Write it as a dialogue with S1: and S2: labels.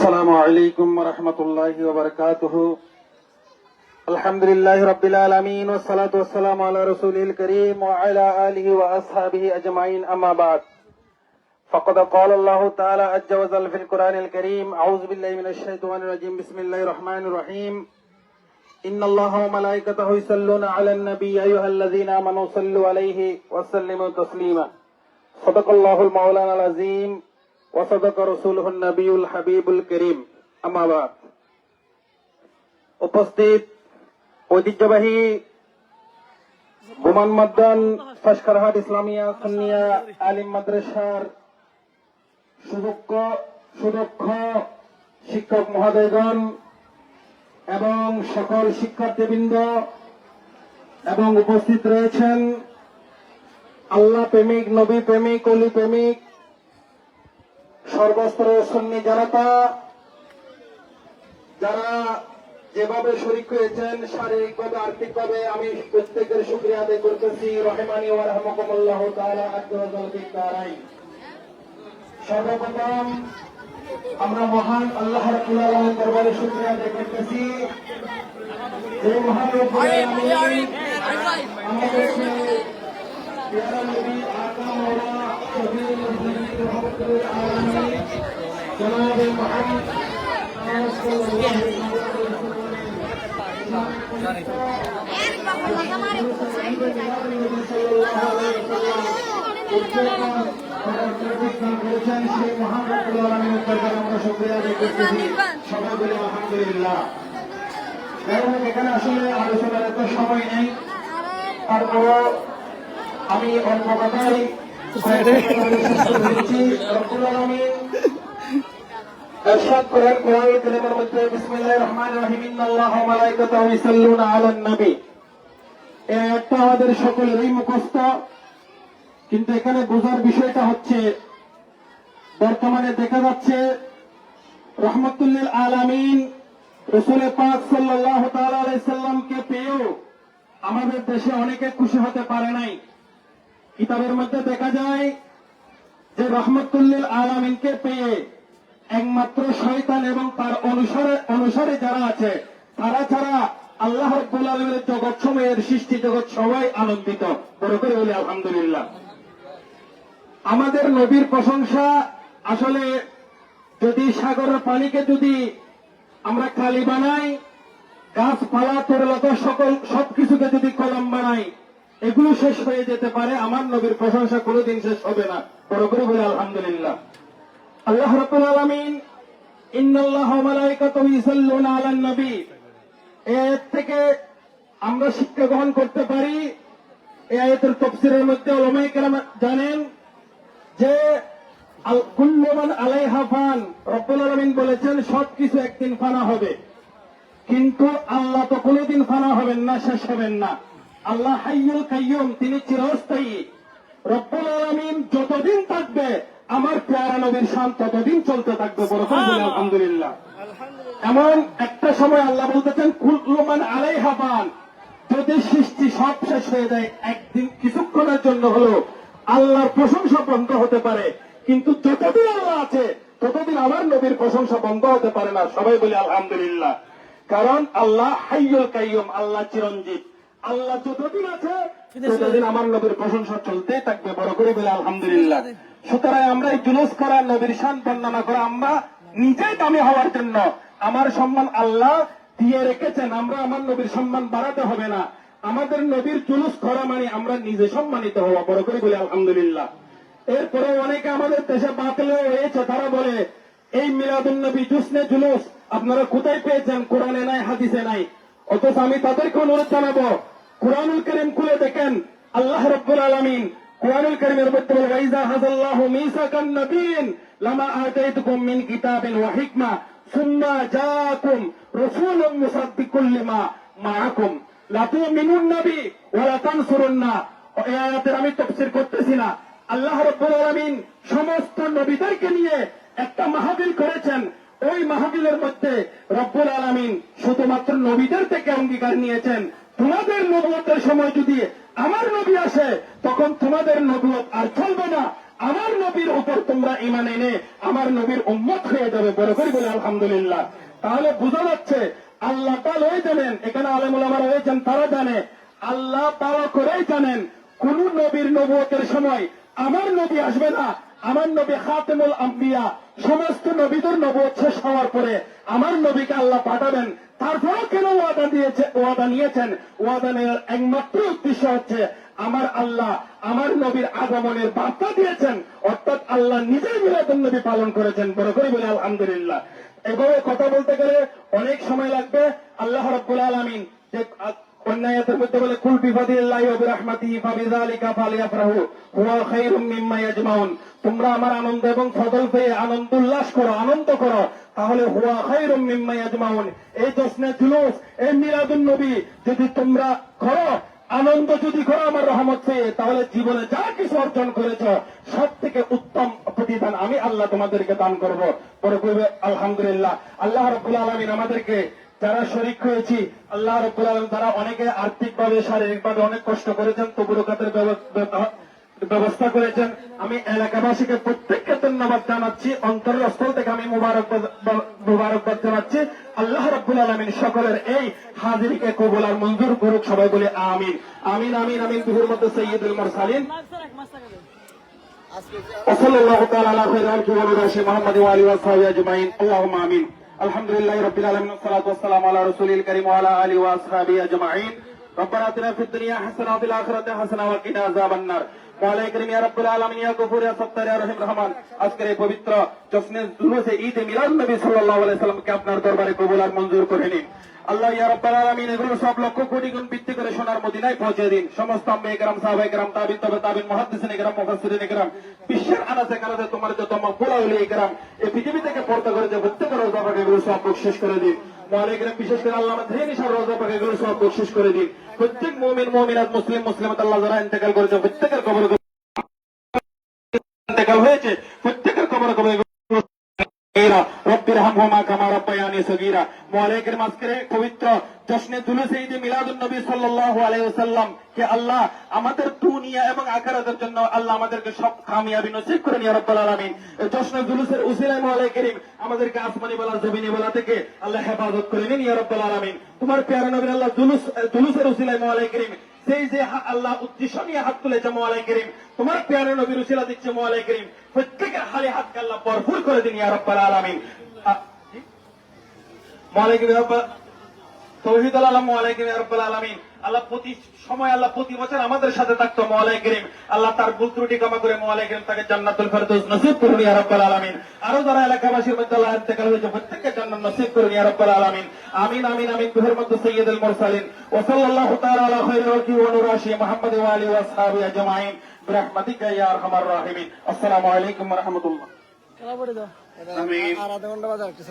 S1: السلام عليكم ورحمة الله وبركاته. الحمد لله رب العالمين والصلاة والسلام على رسوله الكريم وعلى آله وأصحابه أجمعين. أما بعد، فقد قال الله تعالى عز وجل في القرآن الكريم: أعوذ بالله من الشيطان الرجيم، بسم الله الرحمن الرحيم. إن الله وملائكته يصلون على النبي يا أيها الذين آمنوا صلوا عليه وسلموا تسليما. صدق الله المولانا العظيم وصدق رسوله النبي الحبيب الكريم. أما بعد, উপস্থিত ঐতিহ্যবাহী বোমান ময়দান ফাঁসখারহাট ইসলামিয়া সুন্নিয়া আলিম মাদ্রাসার সুদক্ষ শিক্ষক মহোদয়গণ এবং সকল শিক্ষার্থীবৃন্দ এবং উপস্থিত রয়েছেন আল্লাহ প্রেমিক, নবী প্রেমিক, অলি প্রেমিক, সর্বস্তরের সুন্নি জনতা, যারা যেভাবে শরীক হয়েছেন শারীরিকভাবে আর্থিকভাবে, আমি প্রত্যেকের শুকরিয়া আদায় করতেছি। রহমানি ওয়া রাহমাকুমুল্লাহ তাআলা আজ্জা ওয়া জাল্লা ফি দারাইন। সর্বপ্রথম আমরা মহান আল্লাহ রাব্বুল আলামিনের দরবারে শুকরিয়া আদায় করতেছি, যে মহান রব্বুল আলামিন আমাদেরকে প্যারা নবী আকা মাওলা শফিউল মুসলিমিন রহমাতুল আলামিন জনাব মুহাম্মদ সাল্লাল্লাহু আলাইহি এখানে আসলে আলোচনার এত সময় নেই, তারপরও আমি অল্প কথাই ارشاد করেন কোরআনুল কারীমের মধ্যে, বিসমিল্লাহির রহমানির রহিম, ইন্নাল্লাহা ওয়া মালাইকাতাহু ইউসাল্লুনা আলান নবী। এই আয়াতটা আমাদের সকলেরই মুখস্থ, কিন্তু এখানে বোঝার বিষয়টা হচ্ছে বর্তমানে দেখা যাচ্ছে রাহমাতুল লিল আলামিন রাসূল পাক সাল্লাল্লাহু তাআলা আলাইহি সাল্লামকে পেয়েও আমাদের দেশে অনেকে খুশি হতে পারে নাই। কিতাবের মধ্যে দেখা যায় যে রাহমাতুল লিল আলামিনকে পেয়ে একমাত্র শয়তান এবং তার অনুসারে যারা আছে তারা ছাড়া আল্লাহ রাব্বুল আলামিনের জগৎ সময়ের সৃষ্টি জগৎ সবাই আনন্দিত। বড় করে বলি আলহামদুলিল্লাহ। আমাদের নবীর প্রশংসা আসলে, যদি সাগরের পানিকে যদি আমরা কালি বানাই, গাছপালা তরুলতা সকল সবকিছুকে যদি কলম বানাই, এগুলো শেষ হয়ে যেতে পারে, আমার নবীর প্রশংসা কোনোদিন শেষ হবে না। বড় করে বলি আলহামদুলিল্লাহ। আল্লাহ রাব্বুল আলামিন ইন্নাল্লাহা ওয়া মালাইকাতাহু ইউসাল্লুনা আলান নবী, এই আয়াত থেকে আমরা শিক্ষা গ্রহণ করতে পারি। এই আয়াতের তাফসীরের মধ্যে উলামায়ে কেরাম জানেন যে কুল্লু মান আলাইহা ফান, রব্বুল আলামিন বলেছেন সবকিছু একদিন ফানা হবে, কিন্তু আল্লাহ তো কোনোদিন ফানা হবেন না, শেষ হবেন না। আল্লাহ হাইয়ুল কাইয়ুম, তিনি চিরস্থায়ী। রব্বুল আলামিন যতদিন থাকবে আমার প্যারা নবীর শান ততদিন চলতে থাকবে। বড় করে বলি আলহামদুলিল্লাহ। এমন একটা সময় আল্লাহ বলতেছেন কুল্লু মান আলাইহা ফান, যদি সৃষ্টি সব শেষ হয়ে যায়, একদিন কিছুক্ষণের জন্য হলো আল্লাহর প্রশংসা বন্ধ হতে পারে, কিন্তু যতদিন আল্লাহ আছে ততদিন আমার নবীর প্রশংসা বন্ধ হতে পারে না। সবাই বলি আলহামদুলিল্লাহ। কারণ আল্লাহ হাইয়ুল কাইয়ুম, আল্লাহ চিরঞ্জীব। আল্লাহ যতদিন আছে ততদিন আমার নবীর প্রশংসা চলতেই থাকবে। বড় করে বলি আলহামদুলিল্লাহ। সুতরাং আমরা এই জুলুস করা, নবীর শান বর্ণনা করা, আমরা নিজেই দামি হওয়ার জন্য, আমার সম্মান আল্লাহ দিয়ে রেখেছেন, আমরা আমার নবীর সম্মান বাড়াতে হবে না। আমাদের নবীর জুলুস করা মানে আমরা নিজে সম্মানিত হওয়া। বড় করে বলি আলহামদুলিল্লাহ। এরপরে অনেকে আমাদের দেশে বাতিল হয়েছে, তারা বলে এই মিলাদুন নবী জুসনে জুলুস আপনারা কোথায় পেয়েছেন? কোরআনে নাই, হাদিসে নাই। অথচ আমি তাদেরকে অনুরোধ জানাবো, কোরআনুল কারীম খুলে দেখেন। আল্লাহ রাব্বুল আলামিন কোরআনুল কারীমের মধ্যে বলে, ওয়াইজা হাযাল্লাহু মিসাকান নাবিয়্যিন লামা আতাইতুকুম মিন কিতাবিন ওয়া হিকমা সুম্মা জাআকুম রাসূলুম মুসাদ্দিকুল লিমা মাআকুম লা তু'মিনুন নবী ওয়া লা তানসুরুন্না। এই আয়াতের আমি তাফসীর করতেছি না। আল্লাহ রাব্বুল আলামিন সমস্ত নবীদেরকে নিয়ে একটা মাহফিল করেছেন। ওই মাহফিলের মধ্যে রব্বুল আলামিন শুধুমাত্র নবীদের থেকে অঙ্গীকার নিয়েছেন, তোমাদের নবুয়তের সময় যদি আমার নবী আসে তখন তোমাদের নবুয়ত আর চলবে না, আমার নবীর উপর তোমরা ঈমান এনে আমার নবীর উম্মত হয়ে যাবে। বড় করে বলে আলহামদুলিল্লাহ। তাহলে বোঝা যাচ্ছে আল্লাহ তাআলাই জানেন, এখানে আলেম ওলামারা রয়েছেন তারা জানে, আল্লাহ তাআলা করেই জানেন কোন নবীর নবুয়তের সময় আমার নবী আসবে না। আমার নবী খাতেমুল আম্বিয়া, সমস্ত নবীদের নবুয়ত শেষ হওয়ার পরে আমার নবীকে আল্লাহ পাঠাবেন। তারপরেও কেন ওয়াদা নিয়েছেন? ওয়াদা নেওয়ার একমাত্র উদ্দেশ্য হচ্ছে আমার আল্লাহ আমার নবীর আগমনের বার্তা দিয়েছেন, অর্থাৎ আল্লাহ নিজেই মিলাদুন নবী পালন করেছেন। বড় করে বলে আলহামদুলিল্লাহ। এভাবে কথা বলতে গেলে অনেক সময় লাগবে। আল্লাহ রাব্বুল আলামিন যে অন্যায়ের মধ্যে বলে কুল বিফাদিল্লাহি ওয়া বিরহমাতিহি ফাবিযালিকা ফালিয়াফরাহু হুয়া খায়রুম মিম্মা ইয়াজমাউন। তোমরা আমার আনন্দ এবং ফজল পেয়ে আনন্দ উল্লাস করো, আনন্দ করো, তাহলে হুয়া খায়রুম মিম্মা ইয়াজমাউন। এই জশ্নে জুলুস, এই মিলাদুন নবী যদি তোমরা করো, আনন্দ যদি করো আমার রহমত পেয়ে, তাহলে জীবনে যা কিছু অর্জন করেছ সব থেকে উত্তম প্রতিদান আমি আল্লাহ তোমাদেরকে দান করব। পরে কইবে আলহামদুলিল্লাহ। আল্লাহ রাব্বুল আলামিন আমাদেরকে যারা শরীক হয়েছি, আল্লাহ রাব্বুল আলামিন তারা অনেকে আর্থিকভাবে শারীরিকভাবে অনেক কষ্ট করেছেন, তবুরকাতের ব্যবস্থা করেছেন। আমি এলাকাবাসীকে প্রত্যেককে ধন্যবাদ জানাচ্ছি, অন্তরের স্থল থেকে আমি মুবারকবাদ জানাচ্ছি। আল্লাহ রাব্বুল আলামিন সকলের এই হাজিরিকে কবুল আর মঞ্জুর করুক। সবাই বলে আমিন আমিন আমিন আমিন। বিহুরমত সাইয়্যিদুল মুরসালিন সাল্লাল্লাহু তাআলা আলা খায়রিল খালকি মুহাম্মদ ওয়া আলিহি ওয়া সাহবিহি আজমাইন। আল্লাহুম্মা আমিন। আলহামদুলিল্লাহি রাব্বিল আলামিন ওয়াসসালাতু ওয়াসসালামু আলা রাসূলিল কারীম ওয়া আলা আলিহি ওয়া আসহাবিহি আজমাইন। রব্বানা আতিনা ফিদ দুনিয়া হাসানাহ ওয়া ফিল আখিরাতি হাসানাহ ওয়া কিনা আযাবান নার। মওলা কারীম ইয়া রাব্বুল আলামিন ইয়া গফুর ইয়া সত্তার ইয়া রহিম রহমান। আজকের এই পবিত্র জশ্নে জুলুসে ঈদ মিলাদ নবী সাল্লাল্লাহু আলাইহি সাল্লামকে আপনার দরবারে কবুল আর মঞ্জুর করে নিন। আল্লাহ ইয়া রাব্বুল আলামিন এগুলো সব লক্ষ কোটি গুণ বৃদ্ধি করে সোনার মদিনায় পৌঁছে দিন। সমস্ত আম্বিয়া কেরাম, সাহাবায়ে কেরাম, তাবিন, তাবিন, মুহাদ্দিসিনে কেরাম, মুফাসসিরিনে কেরাম, বিশ্বের আনাচে কানাচে তোমার যত মাওলা ওলিয়ে কেরাম এই পৃথিবী থেকে পর্দা করে যে প্রত্যেকের রোজা পাকে এগুলো সব বকশিশ করে দিন। মওলা কেরাম বিশেষ করে আল্লাহ আমাদের নিশার রোজা পাকে এগুলো সব বকশিশ করে দিন। প্রত্যেক মুমিন মুমিনাত, মুসলিম মুসলিমাত আল্লাহ যারা ইন্তেকাল করেছে প্রত্যেকের কবর ইন্তেকাল হয়েছে প্রত্যেকের কবর রব্বির হামহুমা কামা রাব্বায়ানি সগীরা। মওলা কারীম আজকের পবিত্র জশ্নে জুলুসে ঈদ মিলাদুন নবী সাল্লাল্লাহু আলাইহি ওয়াসাল্লাম কে আল্লাহ আমাদের দুনিয়া এবং আখিরাতের জন্য আল্লাহ আমাদেরকে সব কামিয়াবি নসিব করেন ইয়া রাব্বুল আলামিন। এই জশ্নে জুলুসের উসিলায় মওলা কারীম আমাদেরকে আসমানি বলা জমিনি বলা থেকে আল্লাহ হেফাজত করে নিন ইয়া রাব্বুল আলামিন। তোমার প্যারা নবীর আল্লাহ জুলুসের উসিলায় মওলা কারীম সেই যে আল্লাহ উদ্দেশ্য নিয়ে হাত তুলেছে মওলা কারীম, তোমার প্যারা নবীর উসিলা দিচ্ছে মওলা কারীম, প্রত্যেকের হালে হাতকে আল্লাহ ভরপুর করে দিন ইয়া রাব্বুল আলামিন। মওলা কারীম তৌহিদ আলাম মওলা কারীম ইয়া রাব্বুল আলামিন। আল্লাহ প্রতি সময় আল্লাহ প্রতি বছর আমাদের সাথে থাকতো মওলা কারীম। আল্লাহ তার ভুল ত্রুটি ক্ষমা করে মওলা কারীম তাকে জান্নাতুল ফেরদৌস নসিব করুন ইয়া রাব্বুল আলামিন। আরো যারা এলাকাবাসীর মধ্যে আল্লাহ ইন্তেকাল হয়েছে প্রত্যেককে জান্নাত নসিব করুন ইয়া রাব্বুল আলামিন। আমিন আমিন আমিন। বিহুরমত সাইয়্যিদুল মুরসালিন ওয়া সাল্লাল্লাহু তাআলা আলা খায়রিল খালকি ওয়া নূরি মুহাম্মদ ওয়া আলিহি ওয়া আসহাবিহি আজমাইন বিরহমাতিকা ইয়া আরহামার রাহিমিন। আসসালামু আলাইকুম ওয়া রাহমাতুল্লাহ।
S2: আমিন। আর আধা ঘন্টা বাজে একটা